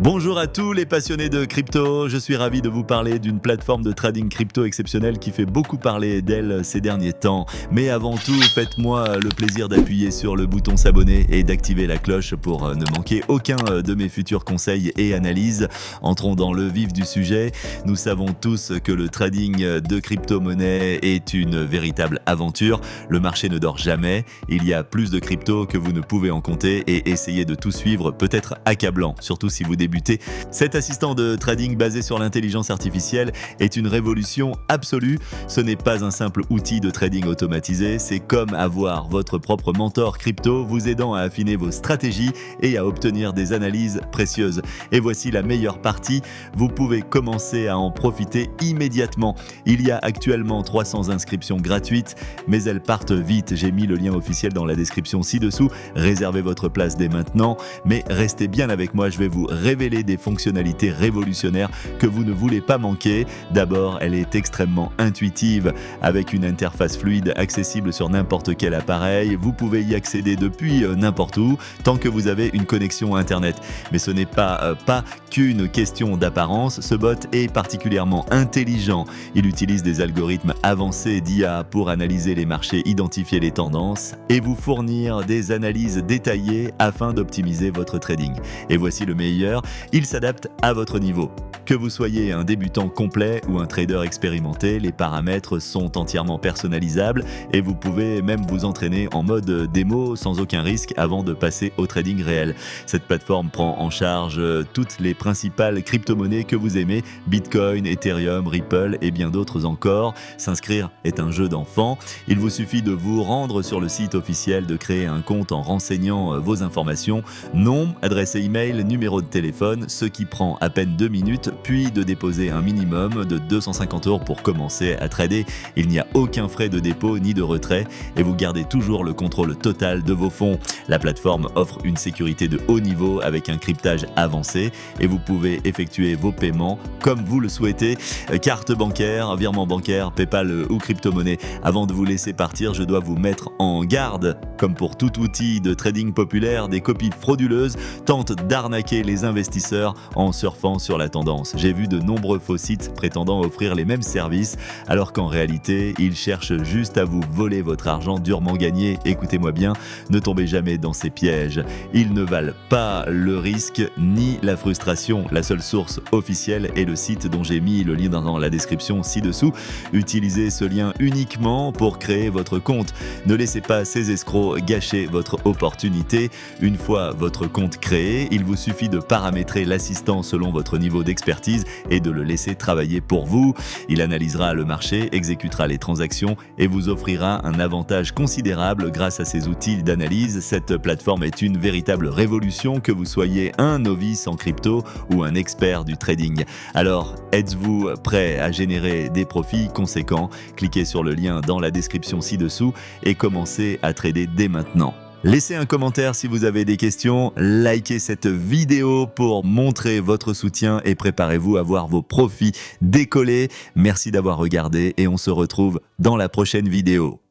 Bonjour à tous les passionnés de crypto, je suis ravi de vous parler d'une plateforme de trading crypto exceptionnelle qui fait beaucoup parler d'elle ces derniers temps. Mais avant tout, faites-moi le plaisir d'appuyer sur le bouton s'abonner et d'activer la cloche pour ne manquer aucun de mes futurs conseils et analyses. Entrons dans le vif du sujet. Nous savons tous que le trading de crypto-monnaie est une véritable aventure. Le marché ne dort jamais, il y a plus de crypto que vous ne pouvez en compter et essayer de tout suivre peut être accablant, surtout si vous débutez. Cet assistant de trading basé sur l'intelligence artificielle est une révolution absolue. Ce n'est pas un simple outil de trading automatisé, c'est comme avoir votre propre mentor crypto vous aidant à affiner vos stratégies et à obtenir des analyses précieuses. Et voici la meilleure partie, vous pouvez commencer à en profiter immédiatement. Il y a actuellement 300 inscriptions gratuites, mais elles partent vite. J'ai mis le lien officiel dans la description ci-dessous. Réservez votre place dès maintenant, mais restez bien avec moi, je vais vous révéler des fonctionnalités révolutionnaires que vous ne voulez pas manquer. D'abord, elle est extrêmement intuitive avec une interface fluide accessible sur n'importe quel appareil. Vous pouvez y accéder depuis n'importe où tant que vous avez une connexion internet. Mais ce n'est pas qu'une question d'apparence. Ce bot est particulièrement intelligent. Il utilise des algorithmes avancés d'IA pour analyser les marchés, identifier les tendances et vous fournir des analyses détaillées afin d'optimiser votre trading. Et voici le meilleur, il s'adapte à votre niveau. Que vous soyez un débutant complet ou un trader expérimenté, les paramètres sont entièrement personnalisables et vous pouvez même vous entraîner en mode démo sans aucun risque avant de passer au trading réel. Cette plateforme prend en charge toutes les principales crypto-monnaies que vous aimez, Bitcoin, Ethereum, Ripple et bien d'autres encore. S'inscrire est un jeu d'enfant. Il vous suffit de vous rendre sur le site officiel, de créer un compte en renseignant vos informations, nom, adresse email, numéro de téléphone, ce qui prend à peine 2 minutes, puis de déposer un minimum de 250 € pour commencer à trader. Il n'y a aucun frais de dépôt ni de retrait et vous gardez toujours le contrôle total de vos fonds. La plateforme offre une sécurité de haut niveau avec un cryptage avancé et vous pouvez effectuer vos paiements comme vous le souhaitez, carte bancaire, virement bancaire, PayPal ou crypto-monnaie. Avant de vous laisser partir, je dois vous mettre en garde. Comme pour tout outil de trading populaire, des copies frauduleuses tentent d'arnaquer les investisseurs en surfant sur la tendance. J'ai vu de nombreux faux sites prétendant offrir les mêmes services, alors qu'en réalité, ils cherchent juste à vous voler votre argent durement gagné. Écoutez-moi bien, ne tombez jamais dans ces pièges. Ils ne valent pas le risque ni la frustration. La seule source officielle est le site dont j'ai mis le lien dans la description ci-dessous. Utilisez ce lien uniquement pour créer votre compte. Ne laissez pas ces escrocs gâcher votre opportunité. Une fois votre compte créé, il vous suffit de paramétrer l'assistant selon votre niveau d'expertise et de le laisser travailler pour vous. Il analysera le marché, exécutera les transactions et vous offrira un avantage considérable grâce à ces outils d'analyse. Cette plateforme est une véritable révolution, que vous soyez un novice en crypto ou un expert du trading. Alors, êtes-vous prêt à générer des profits conséquents? Cliquez sur le lien dans la description ci-dessous et commencez à trader dès maintenant. Laissez un commentaire si vous avez des questions, likez cette vidéo pour montrer votre soutien et préparez-vous à voir vos profits décoller. Merci d'avoir regardé et on se retrouve dans la prochaine vidéo.